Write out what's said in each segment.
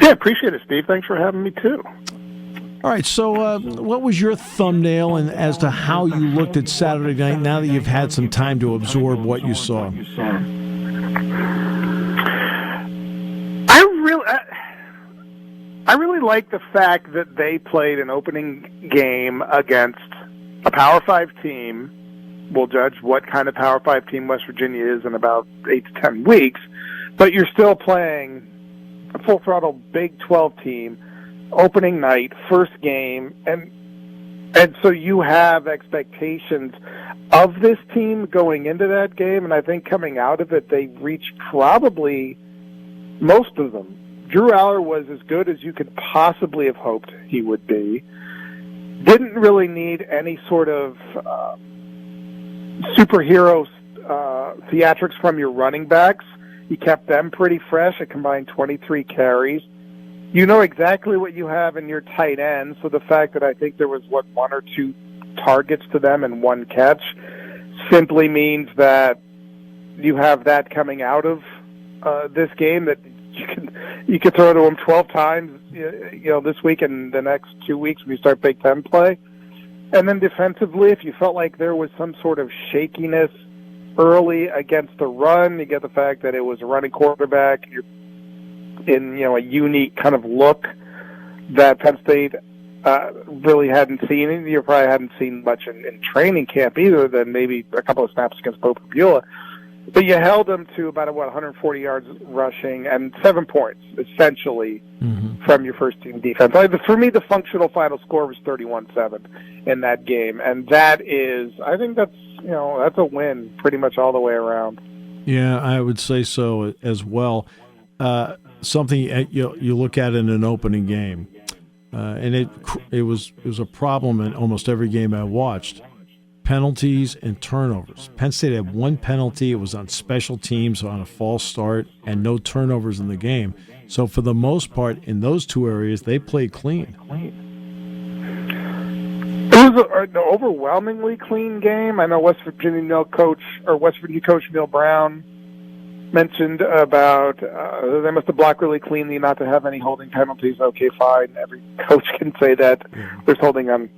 Yeah, appreciate it, Steve. Thanks for having me, too. All right, so what was your thumbnail and as to how you looked at Saturday night now that you've had some time to absorb what you saw? I really like the fact that they played an opening game against a Power 5 team. We'll judge what kind of Power 5 team West Virginia is in about 8 to 10 weeks, but you're still playing a full-throttle Big 12 team, opening night, first game, and so you have expectations of this team going into that game, and I think coming out of it, they reached probably most of them. Drew Aller was as good as you could possibly have hoped he would be. Didn't really need any sort of superhero theatrics from your running backs. He kept them pretty fresh, a combined 23 carries. You know exactly what you have in your tight end, so the fact that I think there was, 1 or 2 targets to them and 1 catch simply means that you have that coming out of this game, that you can throw to him 12 times, this week and the next 2 weeks when you start Big Ten play. And then defensively, if you felt like there was some sort of shakiness early against the run, you get the fact that it was a running quarterback. You're in a unique kind of look that Penn State really hadn't seen. You probably hadn't seen much in training camp either, than maybe a couple of snaps against Pope Beulah. But you held them to about 140 yards rushing and 7 points, essentially, from your first-team defense. For me, the functional final score was 31-7 in that game, and I think that's a win pretty much all the way around. Yeah, I would say so as well. Something you look at in an opening game, and it was a problem in almost every game I watched. Penalties and turnovers. Penn State had 1 penalty. It was on special teams on a false start, and no turnovers in the game. So for the most part, in those 2 areas, they played clean. It was an overwhelmingly clean game. I know West Virginia coach Neal Brown mentioned about they must have blocked really cleanly not to have any holding penalties. Okay, fine. Every coach can say that. There's holding on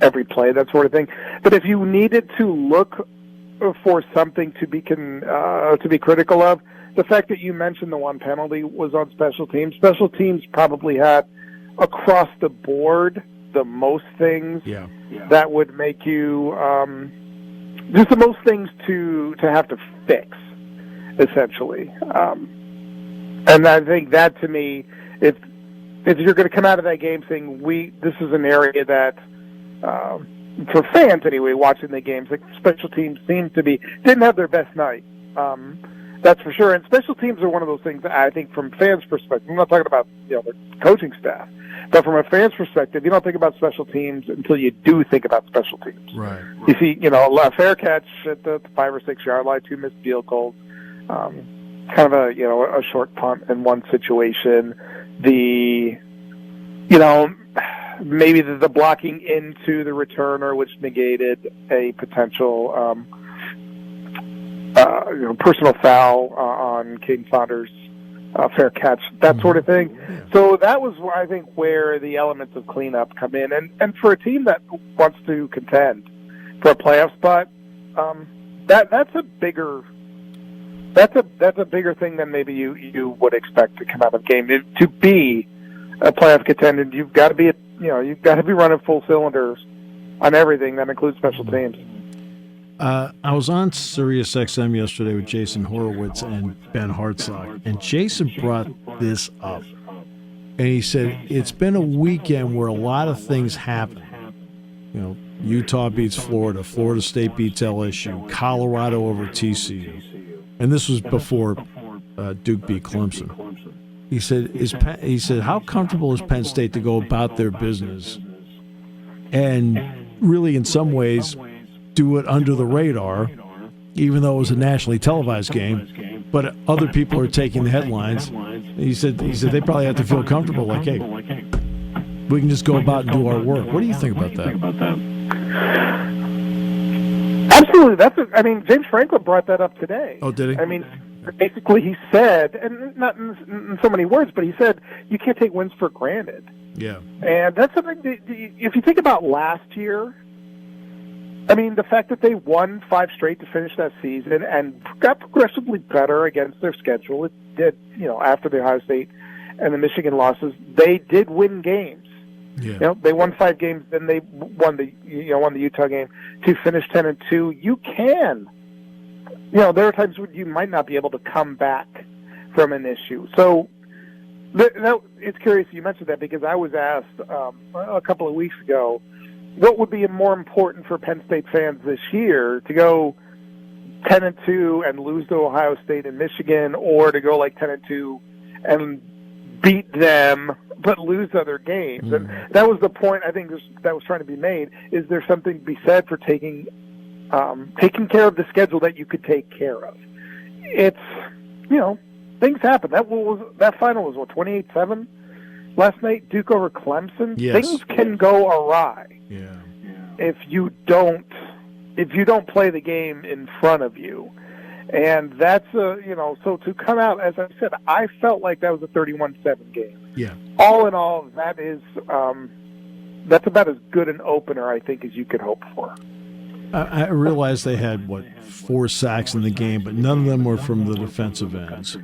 every play, that sort of thing. But if you needed to look for something to be critical of, the fact that you mentioned the 1 penalty was on special teams. Special teams probably had, across the board, the most things that would make you just the most things to have to fix, essentially. And I think that, to me, if you're going to come out of that game saying this is an area that for fans anyway, watching the games, like special teams didn't have their best night. That's for sure. And special teams are one of those things that I think, from fans' perspective, I'm not talking about the coaching staff, but from a fan's perspective, you don't think about special teams until you do think about special teams. Right. You see, a fair catch at the 5 or 6 yard line, 2 missed field goals, kind of a short punt in one situation. Maybe the blocking into the returner, which negated a potential personal foul on Caden Saunders' fair catch, that sort of thing. So that was, I think, where the elements of cleanup come in. And for a team that wants to contend for a playoff spot, that's a bigger thing than maybe you would expect to come out of the game. To be a playoff contender, you've got to be running full cylinders on everything. That includes special teams. I was on Sirius XM yesterday with Jason Horowitz and Ben Hartsock, and Jason brought this up. And he said, it's been a weekend where a lot of things happen. Utah beats Florida, Florida State beats LSU, Colorado over TCU. And this was before Duke beat Clemson. He said, how comfortable is Penn State to go about their business and really, in some ways, do it under the radar, even though it was a nationally televised game, but other people are taking the headlines. He said they probably have to feel comfortable, like, hey, we can just go about and do our work. What do you think about that? Absolutely. James Franklin brought that up today. Oh, did he? Basically, he said, and not in so many words, but he said, you can't take wins for granted. Yeah. And that's something that, if you think about last year, I mean, the fact that they won 5 straight to finish that season and got progressively better against their schedule, it did, after the Ohio State and the Michigan losses, they did win games. Yeah. They won 5 games, then they won the Utah game to finish 10-2. You can. There are times when you might not be able to come back from an issue. So it's curious you mentioned that, because I was asked a couple of weeks ago, what would be more important for Penn State fans this year, to go 10-2 and lose to Ohio State and Michigan, or to go like 10-2 and beat them but lose other games? Mm. And that was the point I think that was trying to be made. Is there something to be said for taking care of the schedule that you could take care of? It's, things happen. That final was 28-7 last night, Duke over Clemson. Yes. Things can go awry. Yeah. If you don't play the game in front of you. And that's so to come out, as I said, I felt like that was a 31-7 game. Yeah. All in all, that is that's about as good an opener, I think, as you could hope for. I realized they had 4 sacks in the game, but none of them were from the defensive ends.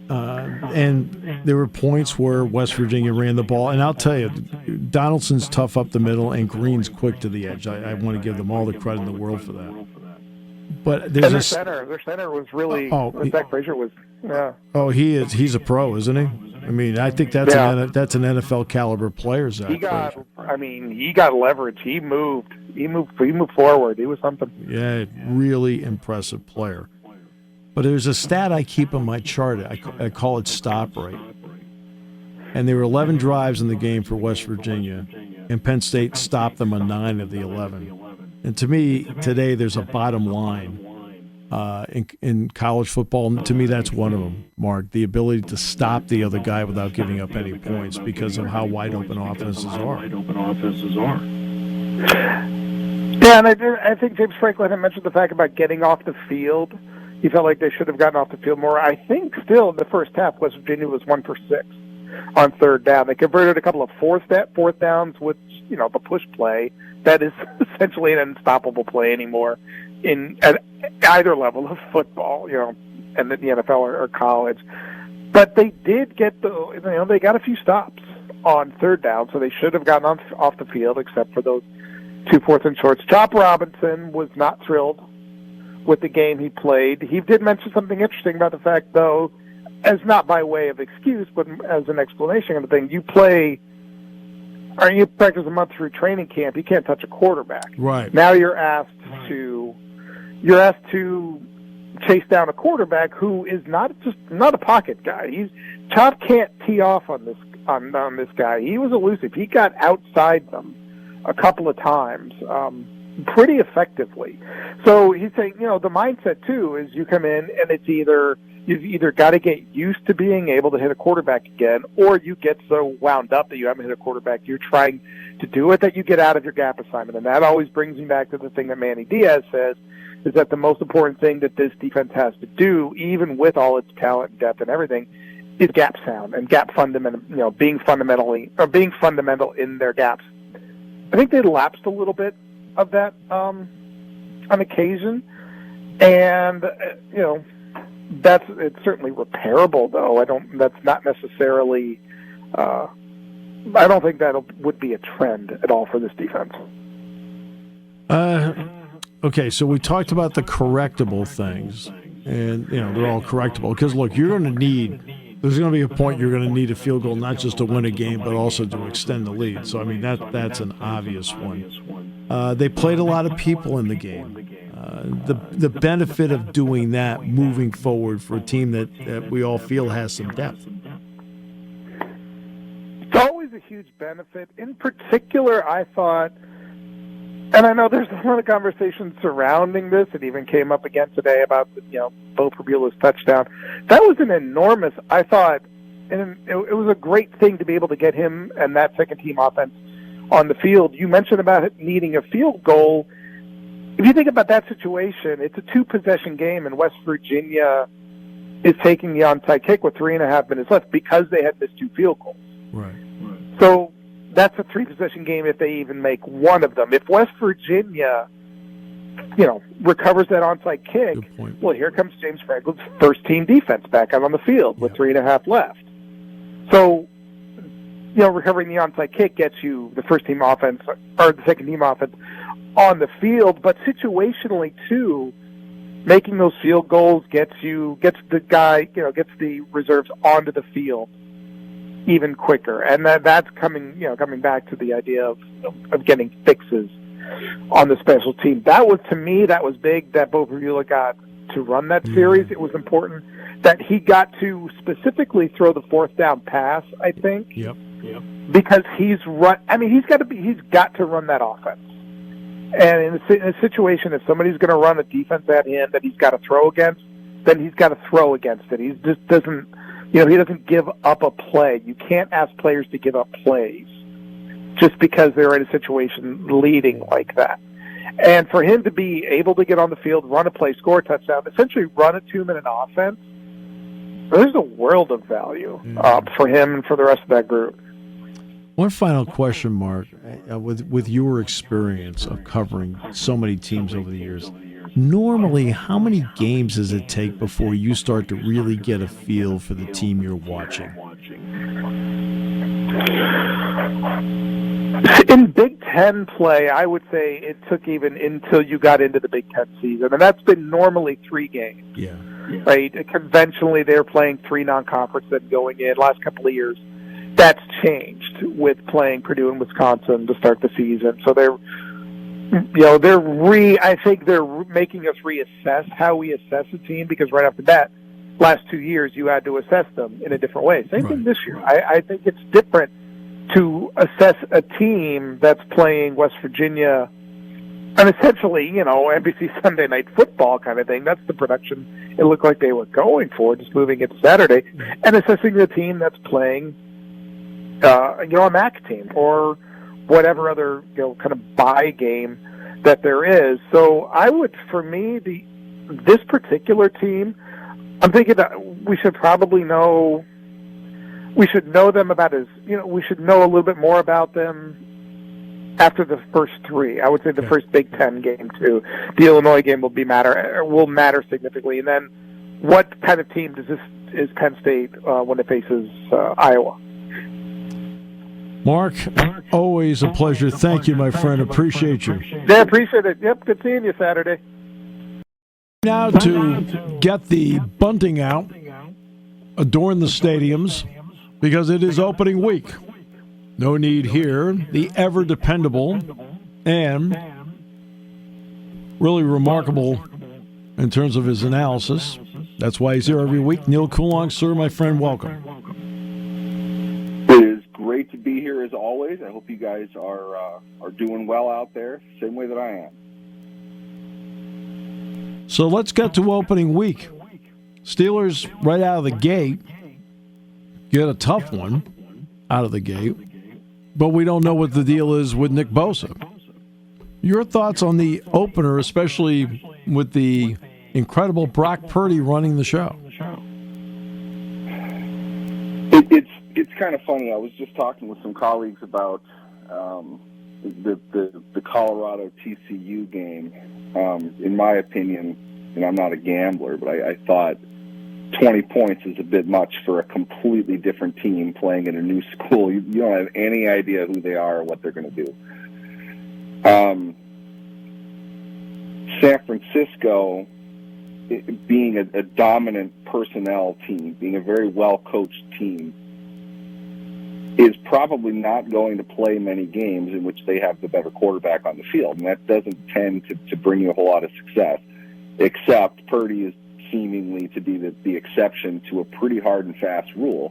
And there were points where West Virginia ran the ball, and I'll tell you, Donaldson's tough up the middle, and Green's quick to the edge. I want to give them all the credit in the world for that. But there's their center was really. Zach Frazier was. Yeah. Oh, he is. He's a pro, isn't he? I mean, I think that's an NFL caliber player. Zach. He got leverage. He moved forward. He was something. Yeah, really impressive player. But there's a stat I keep on my chart. I call it stop rate. And there were 11 drives in the game for West Virginia, and Penn State stopped them on 9 of the 11. And to me, today, there's a bottom line in college football. And to me, that's one of them, Mark, the ability to stop the other guy without giving up any points because of how wide open offenses are. Yeah, and I think James Franklin had mentioned the fact about getting off the field. He felt like they should have gotten off the field more. I think still in the first half, West Virginia was 1 for 6 on third down. They converted a couple of fourth downs with, the push play. That is essentially an unstoppable play anymore at either level of football, and the NFL or college. But they did get they got a few stops on third down, so they should have gotten off the field except for those 2 4th and shorts. Chop Robinson was not thrilled with the game he played. He did mention something interesting about the fact, though, as not by way of excuse, but as an explanation of the thing. You practice a month through training camp. You can't touch a quarterback. Right. Now you're asked to chase down a quarterback who is not a pocket guy. Chop can't tee off on this guy. He was elusive. He got outside them a couple of times. Pretty effectively. So he's saying, the mindset too is you come in and you've either got to get used to being able to hit a quarterback again, or you get so wound up that you haven't hit a quarterback, you're trying to do it, that you get out of your gap assignment. And that always brings me back to the thing that Manny Diaz says, is that the most important thing that this defense has to do, even with all its talent and depth and everything, is gap sound and gap fundamental, being fundamental in their gaps. I think they lapsed a little bit of that on occasion, and it's certainly repairable, though. That's not necessarily I don't think that would be a trend at all for this defense. Okay, so we talked about the correctable things, and they're all correctable because look, there's going to be a point you're going to need a field goal, not just to win a game, but also to extend the lead. So, I mean, that's an obvious one. They played a lot of people in the game. The benefit of doing that moving forward for a team that we all feel has some depth. It's always a huge benefit. In particular, I thought, and I know there's a lot of conversation surrounding this. It even came up again today about Bo Prabula's touchdown. That was an enormous, I thought, and it was a great thing to be able to get him and that second-team offense on the field. You mentioned about it needing a field goal. If you think about that situation, it's a 2-possession game, and West Virginia is taking the onside kick with 3.5 minutes left because they had missed 2 field goals. Right. So that's a 3-possession game if they even make one of them. If West Virginia, recovers that onside kick, well, here comes James Franklin's first-team defense back out on the field with 3.5 left. So, recovering the onside kick gets you the first-team offense or the second-team offense on the field, but situationally too, making those field goals gets the reserves onto the field even quicker, and that's coming back to the idea of getting fixes on the special team. That was big that Bo Prevula got to run that series. It was important that he got to specifically throw the 4th down pass, I think. Yep. Because he's got to run that offense. And in a situation, if somebody's going to run a defense at him that he's got to throw against, then he's got to throw against it. He just doesn't, he doesn't give up a play. You can't ask players to give up plays just because they're in a situation leading like that. And for him to be able to get on the field, run a play, score a touchdown, essentially run a 2-minute offense, there's a world of value for him and for the rest of that group. One final question, Mark, with your experience of covering so many teams over the years, normally how many games does it take before you start to really get a feel for the team you're watching? In Big Ten play, I would say it took even until you got into the Big Ten season, and that's been normally 3 games. Yeah. Right? Conventionally, they're playing 3 non-conference then going in. Last couple of years, that's changed with playing Purdue and Wisconsin to start the season. So I think they're making us reassess how we assess a team, because right off the bat, last 2 years you had to assess them in a different way. Same thing this year. I think it's different to assess a team that's playing West Virginia and essentially, NBC Sunday Night Football kind of thing. That's the production it looked like they were going for, just moving it to Saturday, and assessing the team that's playing a MAC team or whatever other kind of bye game that there is. So I would, for me, this particular team, I'm thinking that we should probably know. We should know them we should know a little bit more about them after the first 3. I would say the first Big Ten game too. The Illinois game will matter significantly, and then what kind of team is Penn State when it faces Iowa? Mark, always a pleasure. Thank you, my friend. Appreciate you. Yeah, appreciate it. Yep, good seeing you Saturday. Now to get the bunting out, adorn the stadiums, because it is opening week. No need here. The ever dependable and really remarkable in terms of his analysis. That's why he's here every week. Neal Coolong, sir, my friend, welcome. It is great to be here as always. I hope you guys are doing well out there, same way that I am. So let's get to opening week. Steelers right out of the gate get a tough one out of the gate, but we don't know what the deal is with Nick Bosa. Your thoughts on the opener, especially with the incredible Brock Purdy running the show? It's kind of funny. I was just talking with some colleagues about the Colorado TCU game. In my opinion, and I'm not a gambler, but I thought 20 points is a bit much for a completely different team playing in a new school. You don't have any idea who they are or what they're going to do. San Francisco, being a dominant personnel team, being a very well-coached team, is probably not going to play many games in which they have the better quarterback on the field, and that doesn't tend to bring you a whole lot of success, except Purdy is seemingly to be the exception to a pretty hard and fast rule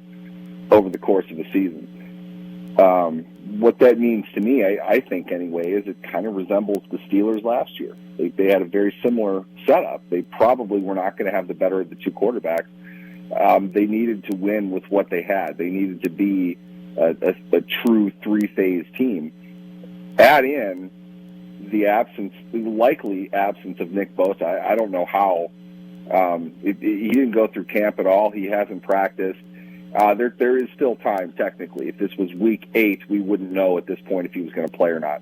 over the course of the season. What that means to me, I think anyway, is it kind of resembles the Steelers last year. They had a very similar setup. They probably were not going to have the better of the two quarterbacks. They needed to win with what they had. They needed to be a true three-phase team. Add in the likely absence of Nick Bosa. I don't know how He didn't go through camp at all. He hasn't practiced. There is still time, technically. If this was week 8, we wouldn't know at this point if he was going to play or not.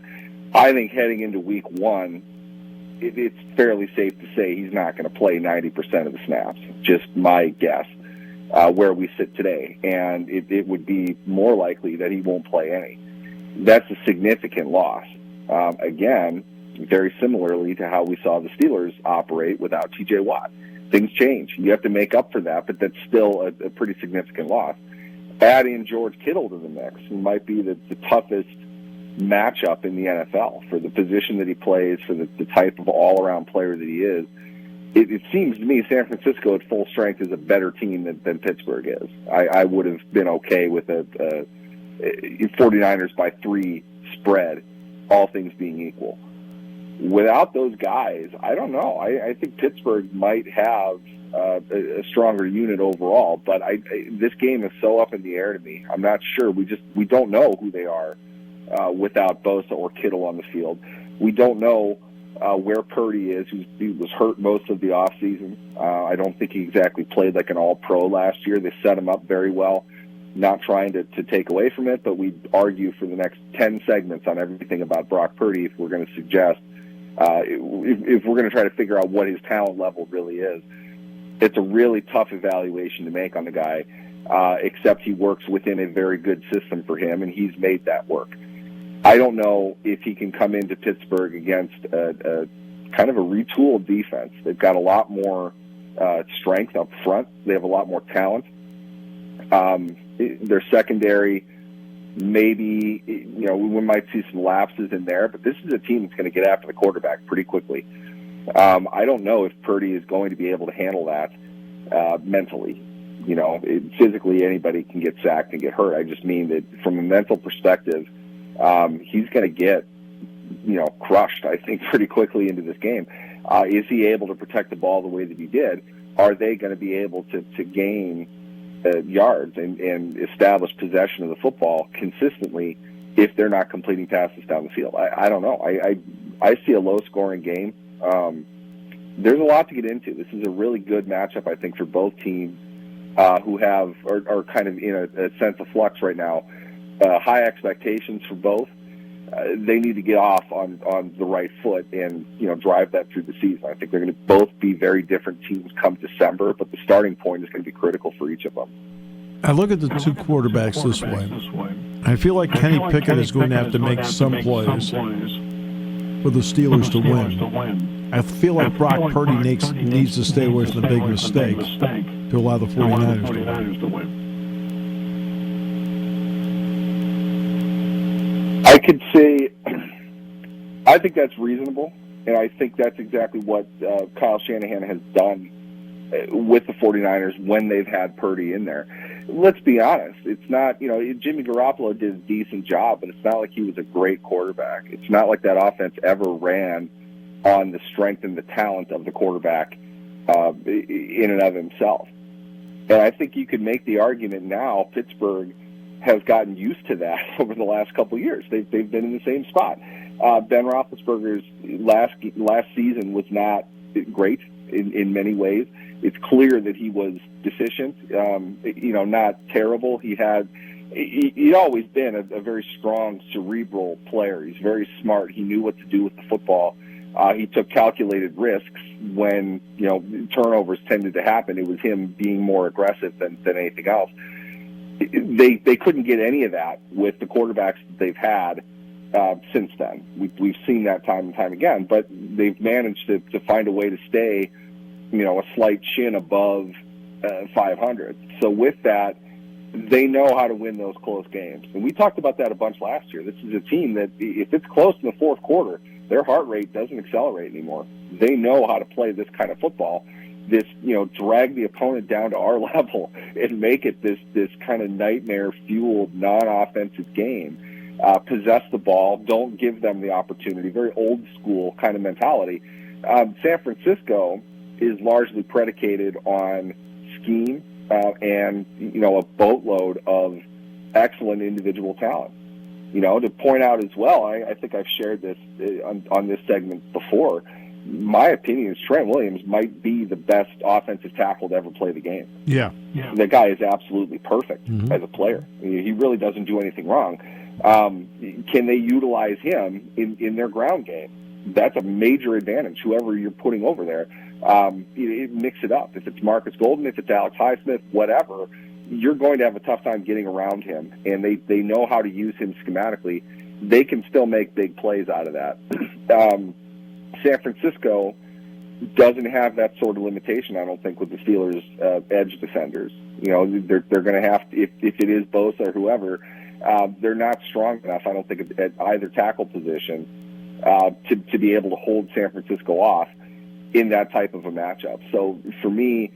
I think heading into week 1, it's fairly safe to say he's not going to play 90% of the snaps. Just my guess, where we sit today. And it would be more likely that he won't play any. That's a significant loss. Again, very similarly to how we saw the Steelers operate without T.J. Watt. Things change. You have to make up for that, but that's still a pretty significant loss. Add in George Kittle to the mix, who might be the toughest matchup in the NFL for the position that he plays, for the type of all-around player that he is. It seems to me San Francisco at full strength is a better team than Pittsburgh is. I would have been okay with a 49ers by 3 spread, all things being equal. Without those guys, I don't know. I think Pittsburgh might have a stronger unit overall, but this game is so up in the air to me. I'm not sure. We don't know who they are without Bosa or Kittle on the field. We don't know where Purdy is, who was hurt most of the offseason. I don't think he exactly played like an all-pro last year. They set him up very well, not trying to take away from it, but we argue for the next 10 segments on everything about Brock Purdy if we're going to suggest if we're going to try to figure out what his talent level really is. It's a really tough evaluation to make on the guy, except he works within a very good system for him, and he's made that work. I don't know if he can come into Pittsburgh against a kind of a retooled defense. They've got a lot more strength up front. They have a lot more talent. Their secondary, maybe, we might see some lapses in there, but this is a team that's going to get after the quarterback pretty quickly. I don't know if Purdy is going to be able to handle that mentally. Physically, anybody can get sacked and get hurt. I just mean that from a mental perspective, he's going to get, crushed, I think, pretty quickly into this game. Is he able to protect the ball the way that he did? Are they going to be able to gain yards and establish possession of the football consistently if they're not completing passes down the field? I don't know. I see a low-scoring game. There's a lot to get into. This is a really good matchup, I think, for both teams who are kind of in a sense of flux right now. High expectations for both. They need to get off on the right foot and drive that through the season. I think they're going to both be very different teams come December, but the starting point is going to be critical for each of them. I look at the two quarterbacks this way. I feel like Kenny Pickett is going to have to make some plays for the Steelers to win. I feel like Brock Purdy needs to stay away from the big mistakes to allow the 49ers to win. I could say, I think that's reasonable, and I think that's exactly what Kyle Shanahan has done with the 49ers when they've had Purdy in there. Let's be honest, it's not, Jimmy Garoppolo did a decent job, but it's not like he was a great quarterback. It's not like that offense ever ran on the strength and the talent of the quarterback in and of himself. And I think you could make the argument now Pittsburgh has gotten used to that over the last couple of years. They've been in the same spot. Ben Roethlisberger's last season was not great in many ways. It's clear that he was deficient, not terrible. He'd always been a very strong cerebral player. He's very smart. He knew what to do with the football. He took calculated risks when, turnovers tended to happen. It was him being more aggressive than anything else. They couldn't get any of that with the quarterbacks that they've had since then. We've seen that time and time again, but they've managed to find a way to stay, a slight chin above 500. So with that, they know how to win those close games. And we talked about that a bunch last year. This is a team that if it's close in the fourth quarter, their heart rate doesn't accelerate anymore. They know how to play this kind of football. This, drag the opponent down to our level and make it this kind of nightmare-fueled, non-offensive game. Possess the ball, don't give them the opportunity. Very old-school kind of mentality. San Francisco is largely predicated on scheme and, a boatload of excellent individual talent. To point out as well, I think I've shared this on this segment before, my opinion is Trent Williams might be the best offensive tackle to ever play the game. Yeah. The guy is absolutely perfect as a player. He really doesn't do anything wrong. Can they utilize him in their ground game? That's a major advantage, whoever you're putting over there. Mix it up. If it's Marcus Golden, if it's Alex Highsmith, whatever, you're going to have a tough time getting around him. And they know how to use him schematically. They can still make big plays out of that. San Francisco doesn't have that sort of limitation, I don't think, with the Steelers' edge defenders. They're going to have to, if it is Bosa or whoever, they're not strong enough, I don't think, at either tackle position to be able to hold San Francisco off in that type of a matchup. So for me,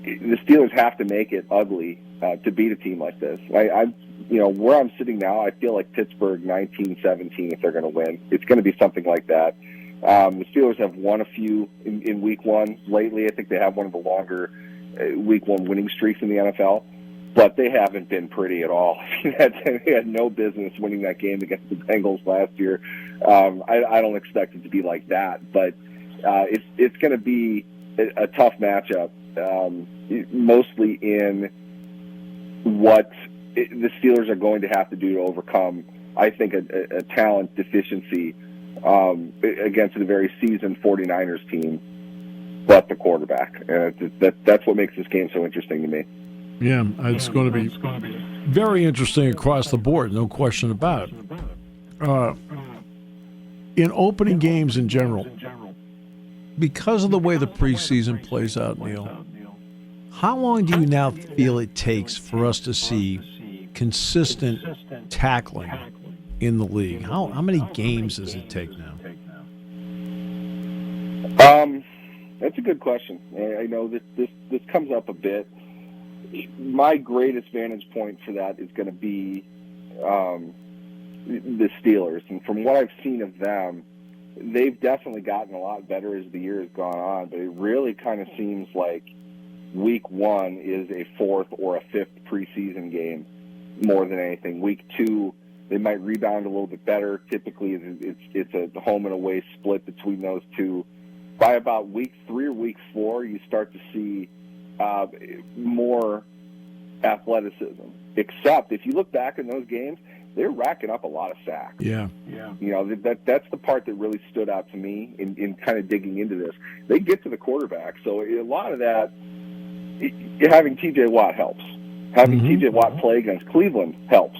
the Steelers have to make it ugly to beat a team like this. Where I'm sitting now, I feel like Pittsburgh 19-17 if they're going to win. It's going to be something like that. The Steelers have won a few in week one lately. I think they have one of the longer week one winning streaks in the NFL, but they haven't been pretty at all. They had no business winning that game against the Bengals last year. I don't expect it to be like that, but it's going to be a tough matchup, mostly in what the Steelers are going to have to do to overcome, I think, a talent deficiency against a very seasoned 49ers team, but the quarterback. That's what makes this game so interesting to me. Yeah, it's going to be very interesting across the board, no question about it. In opening games in general, because of the way the preseason plays out, Neal, how long do you now feel it takes for us to see consistent tackling in the league? How many games does it take now? That's a good question. I know this comes up a bit. My greatest vantage point for that is going to be the Steelers. And from what I've seen of them, they've definitely gotten a lot better as the year has gone on, but it really kind of seems like week one is a fourth or a fifth preseason game more than anything. Week two, they might rebound a little bit better. Typically, it's a home and away split between those two. By about week three or week four, you start to see more athleticism. Except if you look back in those games, they're racking up a lot of sacks. Yeah. That's the part that really stood out to me in kind of digging into this. They get to the quarterback, so a lot of that, having T.J. Watt helps. Having T.J. Watt play against Cleveland helps.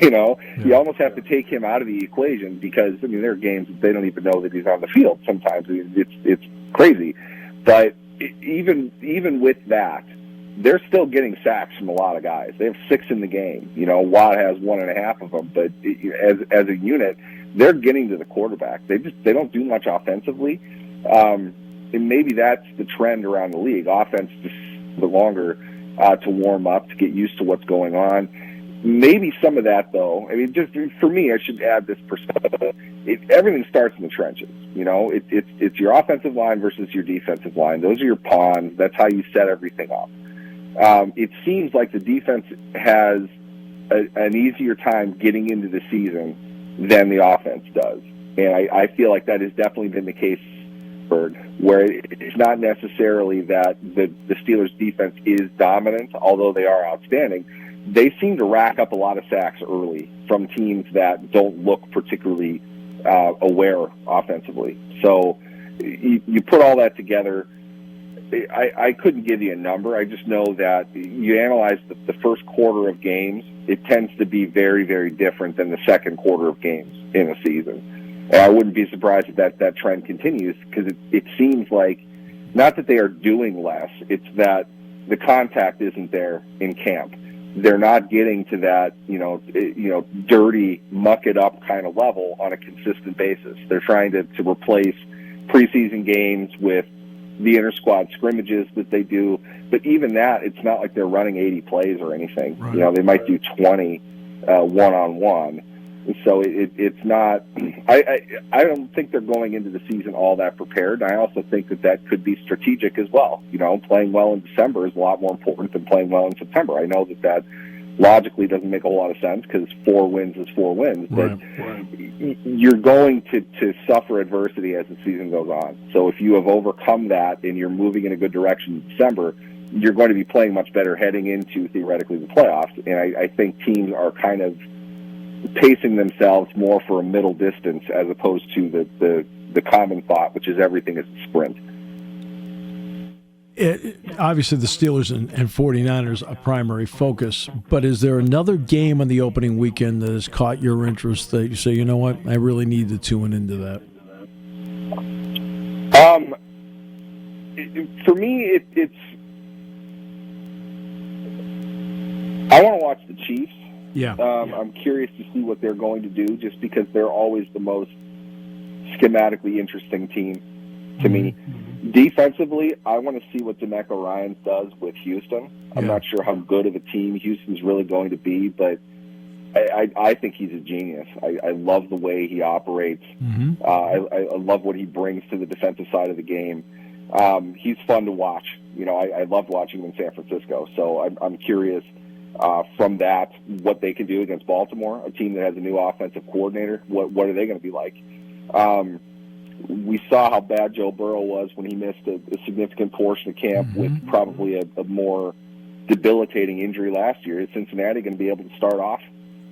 You almost have to take him out of the equation because, there are games that they don't even know that he's on the field sometimes. It's crazy. But even with that, they're still getting sacks from a lot of guys. They have 6 in the game. Watt has 1.5 of them. But as a unit, they're getting to the quarterback. They don't do much offensively. And maybe that's the trend around the league. Offense just a bit longer to warm up, to get used to what's going on. Maybe some of that, though, just for me, I should add this perspective. Everything starts in the trenches. It's your offensive line versus your defensive line. Those are your pawns. That's how you set everything up. It seems like the defense has an easier time getting into the season than the offense does. And I feel like that has definitely been the case where it's not necessarily that the Steelers' defense is dominant, although they are outstanding. They seem to rack up a lot of sacks early from teams that don't look particularly aware offensively. So you put all that together. I couldn't give you a number. I just know that you analyze the first quarter of games, it tends to be very, very different than the second quarter of games in a season. And I wouldn't be surprised if that trend continues, because it seems like, not that they are doing less, it's that the contact isn't there in camp. They're not getting to that, dirty, muck it up kind of level on a consistent basis. They're trying to replace preseason games with the inter-squad scrimmages that they do. But even that, it's not like they're running 80 plays or anything. Right. They might do 20 one-on-one. So it's not. I don't think they're going into the season all that prepared. And I also think that could be strategic as well. Playing well in December is a lot more important than playing well in September. I know that logically doesn't make a whole lot of sense because 4 wins is 4 wins. But you're going to suffer adversity as the season goes on. So if you have overcome that and you're moving in a good direction in December, you're going to be playing much better heading into, theoretically, the playoffs. And I think teams are kind of pacing themselves more for a middle distance as opposed to the common thought, which is everything is a sprint. Obviously, the Steelers and 49ers are primary focus, but is there another game on the opening weekend that has caught your interest that you say, you know what, I really need to tune into that? For me, it's I want to watch the Chiefs. Yeah. I'm curious to see what they're going to do just because they're always the most schematically interesting team to me. Defensively, I want to see what DeMeco Ryans does with Houston. I'm not sure how good of a team Houston's really going to be, but I think he's a genius. I love the way he operates. I love what he brings to the defensive side of the game. He's fun to watch. You know, I loved watching him in San Francisco, so I'm curious from that what they can do against Baltimore, a team that has a new offensive coordinator. What are they going to be like? We saw how bad Joe Burrow was when he missed a significant portion of camp with probably a more debilitating injury last year. Is Cincinnati going to be able to start off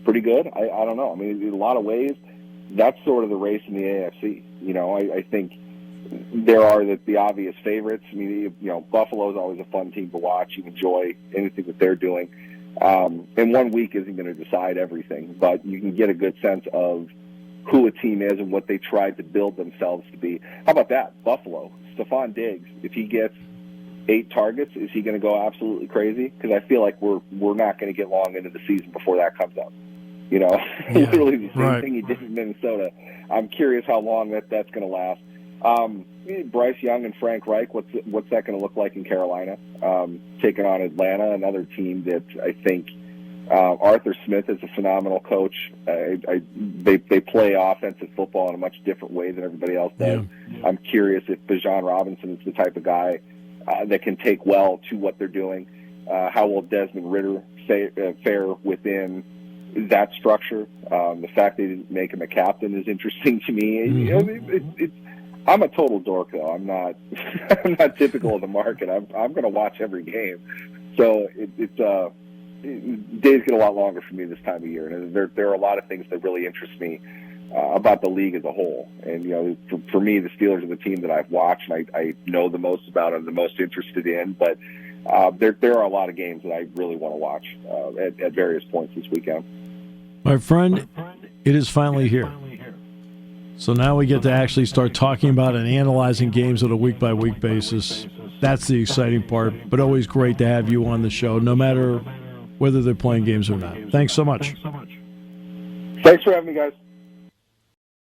pretty good? I don't know. I mean, in a lot of ways, that's sort of the race in the AFC. You know, I think there are the obvious favorites. I mean, you know, Buffalo is always a fun team to watch. You enjoy anything that they're doing. And 1 week isn't going to decide everything, but you can get a good sense of who a team is and what they tried to build themselves to be. How about that? Buffalo, Stephon Diggs, if he gets 8 targets, is he going to go absolutely crazy? Because I feel like we're not going to get long into the season before that comes up. You know, literally the same thing he did in Minnesota. I'm curious how long that's going to last. Bryce Young and Frank Reich, what's that going to look like in Carolina? Taking on Atlanta, another team that I think Arthur Smith is a phenomenal coach. They play offensive football in a much different way than everybody else does. Yeah. I'm curious if Bijan Robinson is the type of guy that can take well to what they're doing. How will Desmond Ridder fare within that structure? The fact they didn't make him a captain is interesting to me. You know, I'm a total dork, though. I'm not typical of the market. I'm going to watch every game. So days get a lot longer for me this time of year, and there are a lot of things that really interest me about the league as a whole. And you know, for me, the Steelers are the team that I've watched and I know the most about and the most interested in. But there are a lot of games that I really want to watch at various points this weekend. My friend, it is finally here. So now we get to actually start talking about and analyzing games on a week-by-week basis. That's the exciting part, but always great to have you on the show, no matter whether they're playing games or not. Thanks so much. Thanks for having me, guys.